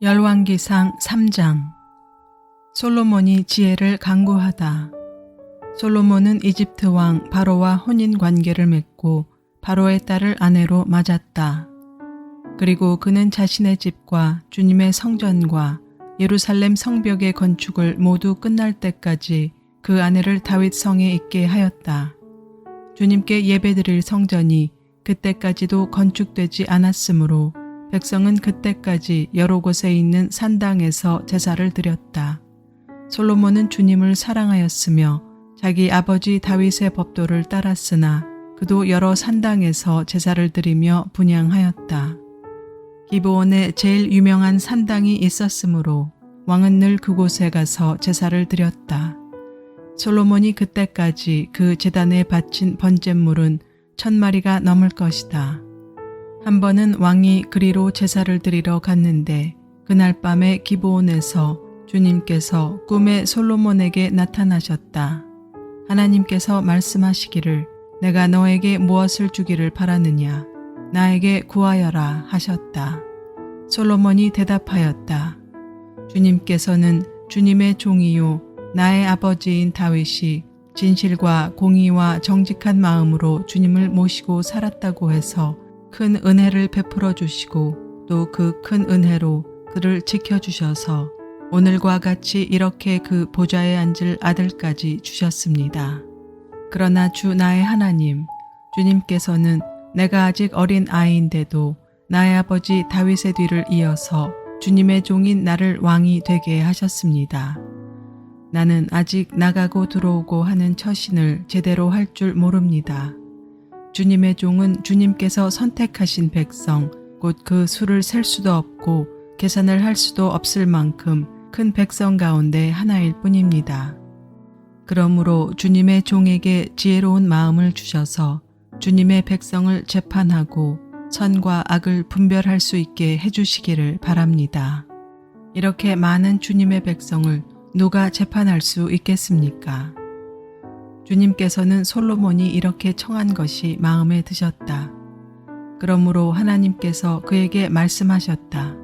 열왕기상 3장. 솔로몬이 지혜를 강구하다. 솔로몬은 이집트 왕 바로와 혼인 관계를 맺고 바로의 딸을 아내로 맞았다. 그리고 그는 자신의 집과 주님의 성전과 예루살렘 성벽의 건축을 모두 끝날 때까지 그 아내를 다윗 성에 있게 하였다. 주님께 예배드릴 성전이 그때까지도 건축되지 않았으므로 백성은 그때까지 여러 곳에 있는 산당에서 제사를 드렸다. 솔로몬은 주님을 사랑하였으며 자기 아버지 다윗의 법도를 따랐으나 그도 여러 산당에서 제사를 드리며 분향하였다. 기브온에 제일 유명한 산당이 있었으므로 왕은 늘 그곳에 가서 제사를 드렸다. 솔로몬이 그때까지 그 제단에 바친 번제물은 1000마리가 넘을 것이다. 한 번은 왕이 그리로 제사를 드리러 갔는데 그날 밤에 기브온에서 주님께서 꿈에 솔로몬에게 나타나셨다. 하나님께서 말씀하시기를 내가 너에게 무엇을 주기를 바라느냐 나에게 구하여라 하셨다. 솔로몬이 대답하였다. 주님께서는 주님의 종이요 나의 아버지인 다윗이 진실과 공의와 정직한 마음으로 주님을 모시고 살았다고 해서 큰 은혜를 베풀어 주시고 또 그 큰 은혜로 그를 지켜주셔서 오늘과 같이 이렇게 그 보좌에 앉을 아들까지 주셨습니다. 그러나 주 나의 하나님, 주님께서는 내가 아직 어린 아이인데도 나의 아버지 다윗의 뒤를 이어서 주님의 종인 나를 왕이 되게 하셨습니다. 나는 아직 나가고 들어오고 하는 처신을 제대로 할 줄 모릅니다. 주님의 종은 주님께서 선택하신 백성, 곧 그 수를 셀 수도 없고 계산을 할 수도 없을 만큼 큰 백성 가운데 하나일 뿐입니다. 그러므로 주님의 종에게 지혜로운 마음을 주셔서 주님의 백성을 재판하고 선과 악을 분별할 수 있게 해주시기를 바랍니다. 이렇게 많은 주님의 백성을 누가 재판할 수 있겠습니까? 주님께서는 솔로몬이 이렇게 청한 것이 마음에 드셨다. 그러므로 하나님께서 그에게 말씀하셨다.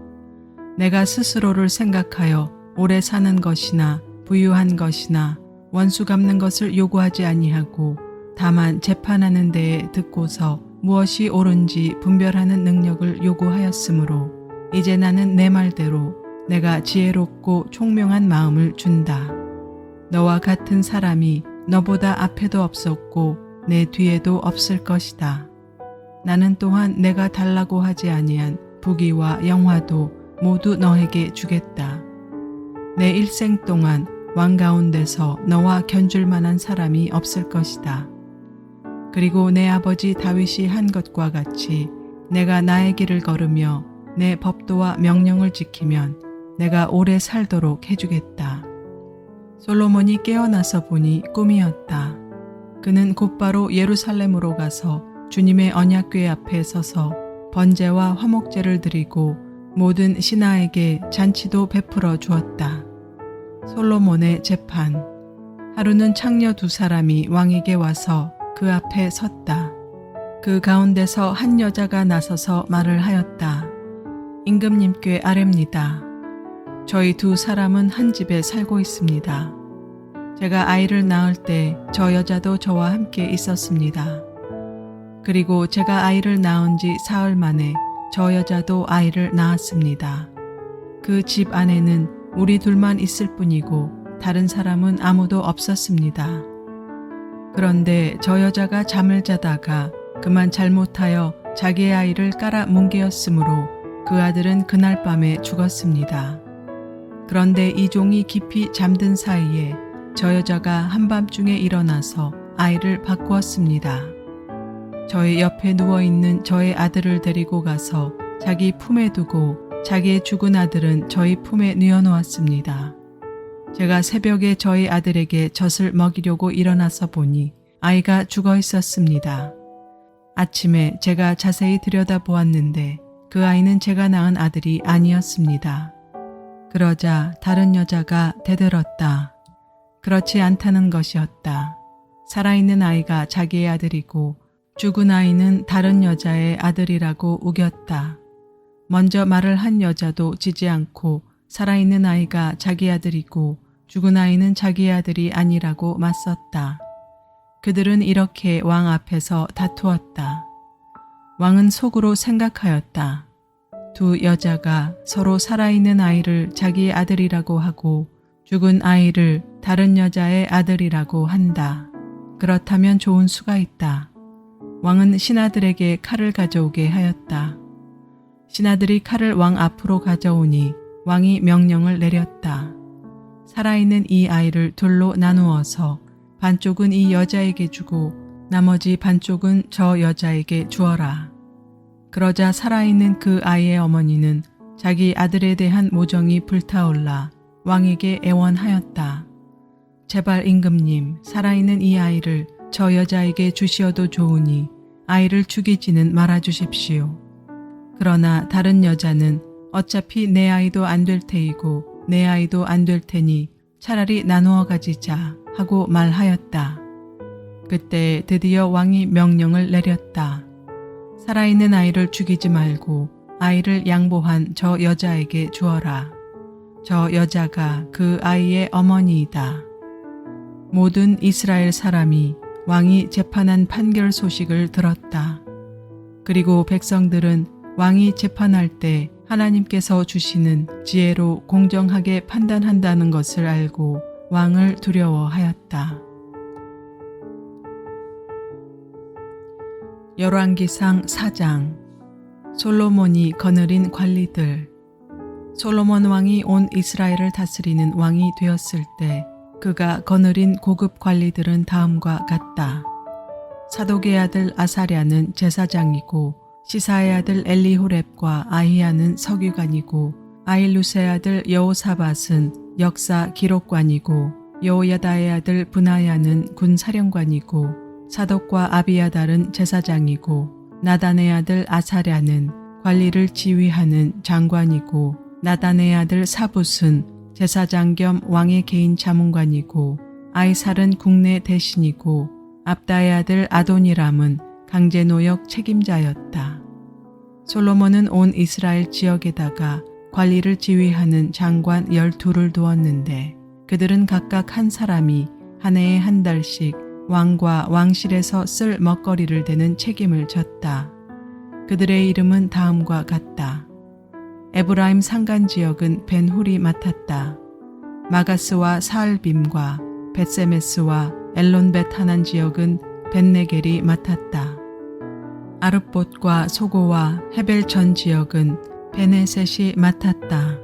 내가 스스로를 생각하여 오래 사는 것이나 부유한 것이나 원수 갚는 것을 요구하지 아니하고 다만 재판하는 데에 듣고서 무엇이 옳은지 분별하는 능력을 요구하였으므로 이제 나는 내 말대로 내가 지혜롭고 총명한 마음을 준다. 너와 같은 사람이 너보다 앞에도 없었고 내 뒤에도 없을 것이다. 나는 또한 내가 달라고 하지 아니한 부귀와 영화도 모두 너에게 주겠다. 내 일생 동안 왕 가운데서 너와 견줄 만한 사람이 없을 것이다. 그리고 내 아버지 다윗이 한 것과 같이 내가 나의 길을 걸으며 내 법도와 명령을 지키면 내가 오래 살도록 해주겠다. 솔로몬이 깨어나서 보니 꿈이었다. 그는 곧바로 예루살렘으로 가서 주님의 언약궤 앞에 서서 번제와 화목제를 드리고 모든 신하에게 잔치도 베풀어 주었다. 솔로몬의 재판. 하루는 창녀 2사람이 왕에게 와서 그 앞에 섰다. 그 가운데서 한 여자가 나서서 말을 하였다. 임금님께 아뢰입니다. 저희 2사람은 한 집에 살고 있습니다. 제가 아이를 낳을 때 저 여자도 저와 함께 있었습니다. 그리고 제가 아이를 낳은 지 사흘 만에 저 여자도 아이를 낳았습니다. 그 집 안에는 우리 둘만 있을 뿐이고 다른 사람은 아무도 없었습니다. 그런데 저 여자가 잠을 자다가 그만 잘못하여 자기의 아이를 깔아 뭉개었으므로 그 아들은 그날 밤에 죽었습니다. 그런데 이 종이 깊이 잠든 사이에 저 여자가 한밤중에 일어나서 아이를 바꾸었습니다. 저의 옆에 누워있는 저의 아들을 데리고 가서 자기 품에 두고 자기의 죽은 아들은 저희 품에 뉘어놓았습니다. 제가 새벽에 저희 아들에게 젖을 먹이려고 일어나서 보니 아이가 죽어 있었습니다. 아침에 제가 자세히 들여다보았는데 그 아이는 제가 낳은 아들이 아니었습니다. 그러자 다른 여자가 대들었다. 그렇지 않다는 것이었다. 살아있는 아이가 자기의 아들이고 죽은 아이는 다른 여자의 아들이라고 우겼다. 먼저 말을 한 여자도 지지 않고 살아있는 아이가 자기 아들이고 죽은 아이는 자기 아들이 아니라고 맞섰다. 그들은 이렇게 왕 앞에서 다투었다. 왕은 속으로 생각하였다. 두 여자가 서로 살아있는 아이를 자기 아들이라고 하고 죽은 아이를 다른 여자의 아들이라고 한다. 그렇다면 좋은 수가 있다. 왕은 신하들에게 칼을 가져오게 하였다. 신하들이 칼을 왕 앞으로 가져오니 왕이 명령을 내렸다. 살아있는 이 아이를 둘로 나누어서 반쪽은 이 여자에게 주고 나머지 반쪽은 저 여자에게 주어라. 그러자 살아있는 그 아이의 어머니는 자기 아들에 대한 모정이 불타올라 왕에게 애원하였다. 제발 임금님, 살아있는 이 아이를 저 여자에게 주시어도 좋으니 아이를 죽이지는 말아 주십시오. 그러나 다른 여자는 어차피 내 아이도 안 될 테이고 내 아이도 안 될 테니 차라리 나누어 가지자 하고 말하였다. 그때 드디어 왕이 명령을 내렸다. 살아있는 아이를 죽이지 말고 아이를 양보한 저 여자에게 주어라. 저 여자가 그 아이의 어머니이다. 모든 이스라엘 사람이 왕이 재판한 판결 소식을 들었다. 그리고 백성들은 왕이 재판할 때 하나님께서 주시는 지혜로 공정하게 판단한다는 것을 알고 왕을 두려워하였다. 열왕기상 4장. 솔로몬이 거느린 관리들. 솔로몬 왕이 온 이스라엘을 다스리는 왕이 되었을 때 그가 거느린 고급 관리들은 다음과 같다. 사독의 아들 아사랴는 제사장이고 시사의 아들 엘리호렙과 아히야는 서기관이고 아일루스의 아들 여호사밧은 역사 기록관이고 여호야다의 아들 브나야는 군사령관이고 사독과 아비야달은 제사장이고 나단의 아들 아사랴는 관리를 지휘하는 장관이고 나단의 아들 사붓은 제사장 겸 왕의 개인 자문관이고 아이살은 국내 대신이고 압다의 아들 아도니람은 강제노역 책임자였다. 솔로몬은 온 이스라엘 지역에다가 관리를 지휘하는 장관 12를 두었는데 그들은 각각 한 사람이 한 해에 한 달씩 왕과 왕실에서 쓸 먹거리를 대는 책임을 졌다. 그들의 이름은 다음과 같다. 에브라임 산간 지역은 벤훌이 맡았다. 마가스와 사알빔과 벳세메스와 엘론벳하난 지역은 벳네겔이 맡았다. 아르봇과 소고와 헤벨 전 지역은 베네셋이 맡았다.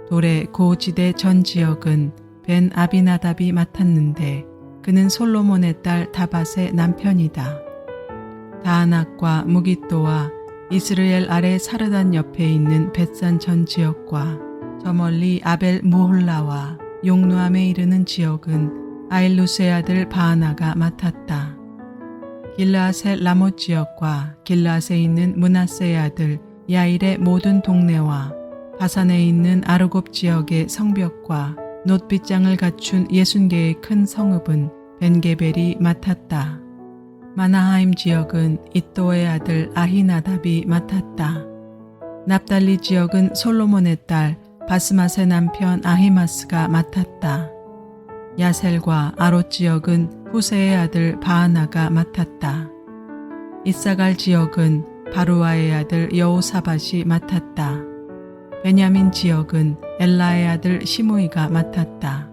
돌의 고지대 전 지역은 벤 아비나답이 맡았는데 그는 솔로몬의 딸 다밧의 남편이다. 다아낙과 무깃도와 이스르엘 아래 사르단 옆에 있는 벳산 전 지역과 저 멀리 아벨 무홀라와 용누암에 이르는 지역은 아일루스의 아들 바하나가 맡았다. 길르앗의 라못 지역과 길르앗에 있는 므낫세의 아들 야일의 모든 동네와 바산에 있는 아르곱 지역의 성벽과 놋빗장을 갖춘 60개의 큰 성읍은 벤게벨이 맡았다. 마나하임 지역은 이또의 아들 아히나답이 맡았다. 납달리 지역은 솔로몬의 딸 바스맛의 남편 아히마스가 맡았다. 야셀과 아롯 지역은 후세의 아들 바하나가 맡았다. 이사갈 지역은 바루아의 아들 여호사밧이 맡았다. 베냐민 지역은 엘라의 아들 시므이가 맡았다.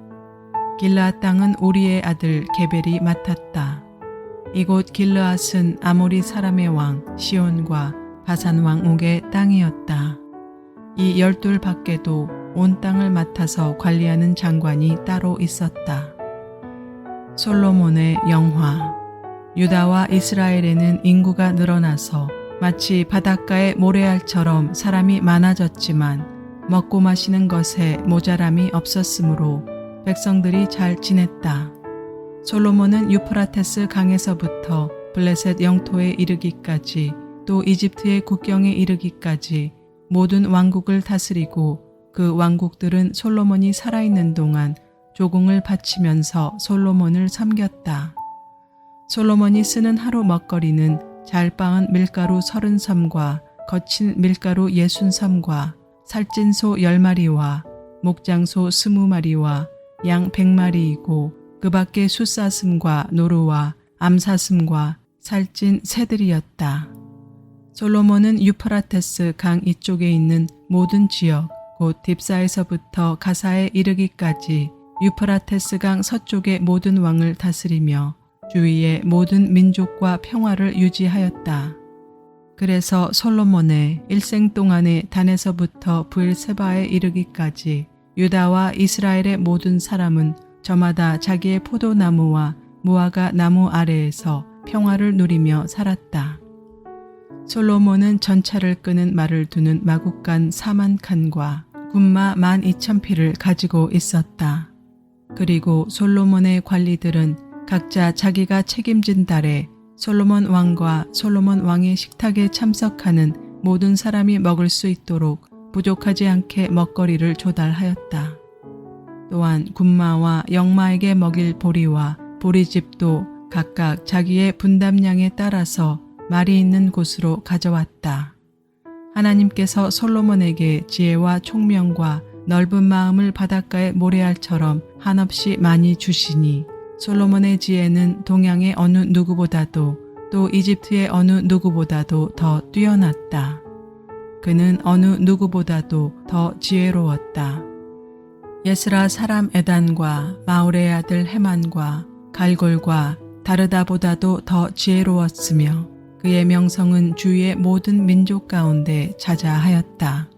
길르앗 땅은 우리의 아들 게벨이 맡았다. 이곳 길르앗은 아모리 사람의 왕 시온과 바산 왕 옥의 땅이었다. 이 12 밖에도 온 땅을 맡아서 관리하는 장관이 따로 있었다. 솔로몬의 영화. 유다와 이스라엘에는 인구가 늘어나서 마치 바닷가의 모래알처럼 사람이 많아졌지만 먹고 마시는 것에 모자람이 없었으므로 백성들이 잘 지냈다. 솔로몬은 유프라테스 강에서부터 블레셋 영토에 이르기까지 또 이집트의 국경에 이르기까지 모든 왕국을 다스리고 그 왕국들은 솔로몬이 살아있는 동안 조공을 바치면서 솔로몬을 섬겼다. 솔로몬이 쓰는 하루 먹거리는 잘 빻은 밀가루 30섬과 거친 밀가루 60섬과 살찐 소 10마리와 목장소 20마리와 양 100마리이고 그 밖에 숫사슴과 노루와 암사슴과 살찐 새들이었다. 솔로몬은 유프라테스 강 이쪽에 있는 모든 지역 곧 딥사에서부터 가사에 이르기까지 유프라테스 강 서쪽의 모든 왕을 다스리며 주위의 모든 민족과 평화를 유지하였다. 그래서 솔로몬의 일생 동안에 단에서부터 브엘세바에 이르기까지 유다와 이스라엘의 모든 사람은 저마다 자기의 포도나무와 무화과 나무 아래에서 평화를 누리며 살았다. 솔로몬은 전차를 끄는 말을 두는 마국간 4만 칸과 군마 12,000匹를 가지고 있었다. 그리고 솔로몬의 관리들은 각자 자기가 책임진 달에 솔로몬 왕과 솔로몬 왕의 식탁에 참석하는 모든 사람이 먹을 수 있도록 부족하지 않게 먹거리를 조달하였다. 또한 군마와 영마에게 먹일 보리와 보리집도 각각 자기의 분담량에 따라서 말이 있는 곳으로 가져왔다. 하나님께서 솔로몬에게 지혜와 총명과 넓은 마음을 바닷가의 모래알처럼 한없이 많이 주시니 솔로몬의 지혜는 동양의 어느 누구보다도 또 이집트의 어느 누구보다도 더 뛰어났다. 그는 어느 누구보다도 더 지혜로웠다. 예스라 사람 에단과 마울의 아들 헤만과 갈골과 다르다보다도 더 지혜로웠으며 그의 명성은 주위의 모든 민족 가운데 자자하였다.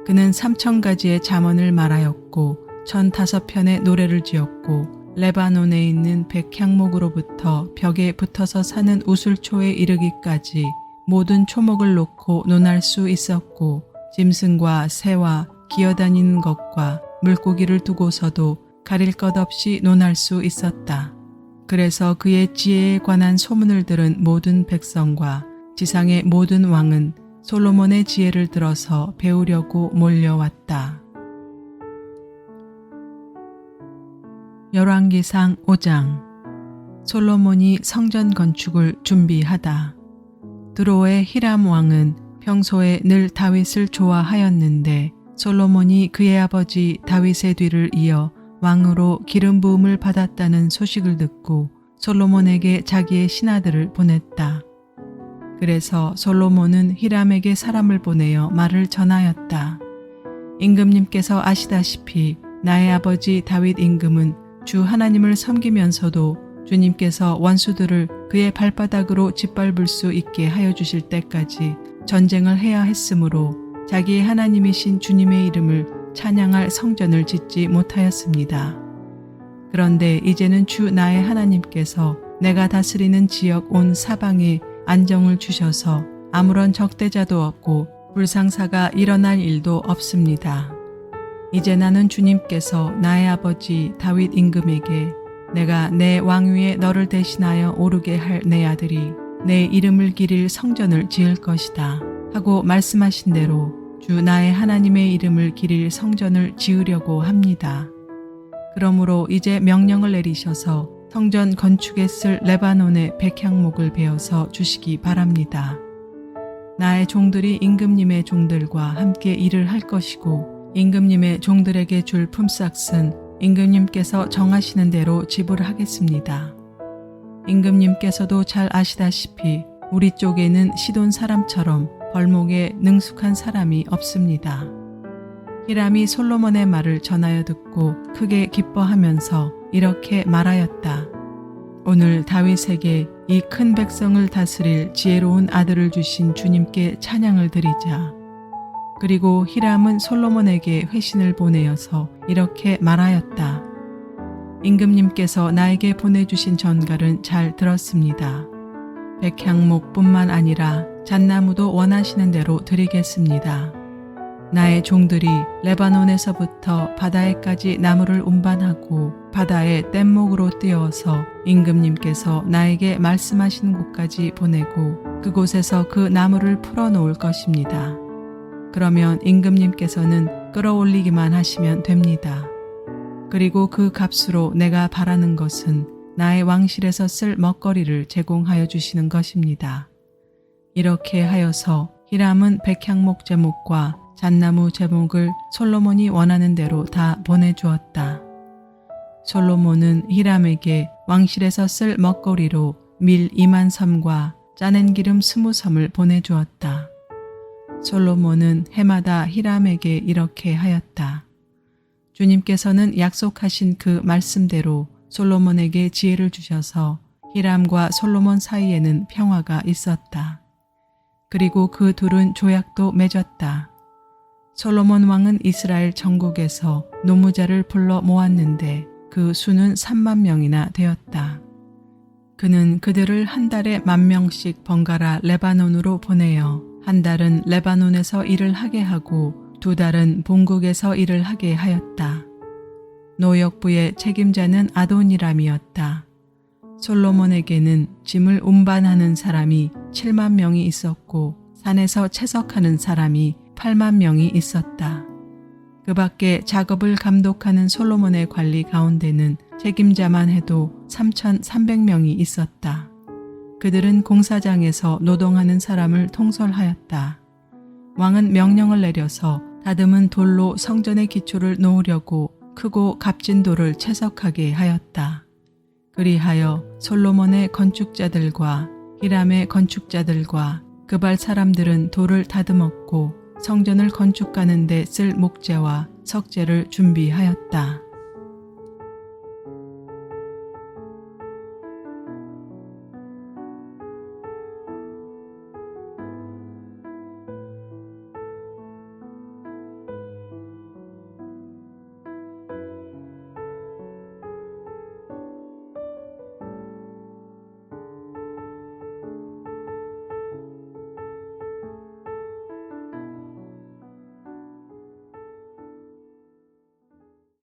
그는 3,000가지의 잠언을 말하였고 1,005편의 노래를 지었고 레바논에 있는 백향목으로부터 벽에 붙어서 사는 우슬초에 이르기까지 모든 초목을 놓고 논할 수 있었고 짐승과 새와 기어다니는 것과 물고기를 두고서도 가릴 것 없이 논할 수 있었다. 그래서 그의 지혜에 관한 소문을 들은 모든 백성과 지상의 모든 왕은 솔로몬의 지혜를 들어서 배우려고 몰려왔다. 열왕기상 5장. 솔로몬이 성전 건축을 준비하다. 드로의 히람 왕은 평소에 늘 다윗을 좋아하였는데 솔로몬이 그의 아버지 다윗의 뒤를 이어 왕으로 기름 부음을 받았다는 소식을 듣고 솔로몬에게 자기의 신하들을 보냈다. 그래서 솔로몬은 히람에게 사람을 보내어 말을 전하였다. 임금님께서 아시다시피 나의 아버지 다윗 임금은 주 하나님을 섬기면서도 주님께서 원수들을 그의 발바닥으로 짓밟을 수 있게 하여 주실 때까지 전쟁을 해야 했으므로 자기의 하나님이신 주님의 이름을 찬양할 성전을 짓지 못하였습니다. 그런데 이제는 주 나의 하나님께서 내가 다스리는 지역 온 사방에 안정을 주셔서 아무런 적대자도 없고 불상사가 일어날 일도 없습니다. 이제 나는 주님께서 나의 아버지 다윗 임금에게 내가 내 왕위에 너를 대신하여 오르게 할 내 아들이 내 이름을 기릴 성전을 지을 것이다 하고 말씀하신 대로 주 나의 하나님의 이름을 기릴 성전을 지으려고 합니다. 그러므로 이제 명령을 내리셔서 성전 건축에 쓸 레바논의 백향목을 베어서 주시기 바랍니다. 나의 종들이 임금님의 종들과 함께 일을 할 것이고 임금님의 종들에게 줄 품삯은 임금님께서 정하시는 대로 지불하겠습니다. 임금님께서도 잘 아시다시피 우리 쪽에는 시돈 사람처럼 벌목에 능숙한 사람이 없습니다. 히람이 솔로몬의 말을 전하여 듣고 크게 기뻐하면서 이렇게 말하였다. 오늘 다윗에게 이 큰 백성을 다스릴 지혜로운 아들을 주신 주님께 찬양을 드리자. 그리고 히람은 솔로몬에게 회신을 보내어서 이렇게 말하였다. 임금님께서 나에게 보내주신 전갈은 잘 들었습니다. 백향목뿐만 아니라 잣나무도 원하시는 대로 드리겠습니다. 나의 종들이 레바논에서부터 바다에까지 나무를 운반하고 바다에 뗏목으로 띄어서 임금님께서 나에게 말씀하신 곳까지 보내고 그곳에서 그 나무를 풀어놓을 것입니다. 그러면 임금님께서는 끌어올리기만 하시면 됩니다. 그리고 그 값으로 내가 바라는 것은 나의 왕실에서 쓸 먹거리를 제공하여 주시는 것입니다. 이렇게 하여서 히람은 백향목 제목과 잣나무 제목을 솔로몬이 원하는 대로 다 보내주었다. 솔로몬은 히람에게 왕실에서 쓸 먹거리로 밀 2만 섬과 짜낸 기름 20섬을 보내주었다. 솔로몬은 해마다 히람에게 이렇게 하였다. 주님께서는 약속하신 그 말씀대로 솔로몬에게 지혜를 주셔서 히람과 솔로몬 사이에는 평화가 있었다. 그리고 그 둘은 조약도 맺었다. 솔로몬 왕은 이스라엘 전국에서 노무자를 불러 모았는데 그 수는 3만 명이나 되었다. 그는 그들을 한 달에 10,000명씩 번갈아 레바논으로 보내어 한 달은 레바논에서 일을 하게 하고 2달은 본국에서 일을 하게 하였다. 노역부의 책임자는 아도니람이었다. 솔로몬에게는 짐을 운반하는 사람이 7만 명이 있었고 산에서 채석하는 사람이 8만 명이 있었다. 그 밖에 작업을 감독하는 솔로몬의 관리 가운데는 책임자만 해도 3,300명이 있었다. 그들은 공사장에서 노동하는 사람을 통솔하였다. 왕은 명령을 내려서 다듬은 돌로 성전의 기초를 놓으려고 크고 값진 돌을 채석하게 하였다. 그리하여 솔로몬의 건축자들과 히람의 건축자들과 그발 사람들은 돌을 다듬었고 성전을 건축하는 데 쓸 목재와 석재를 준비하였다.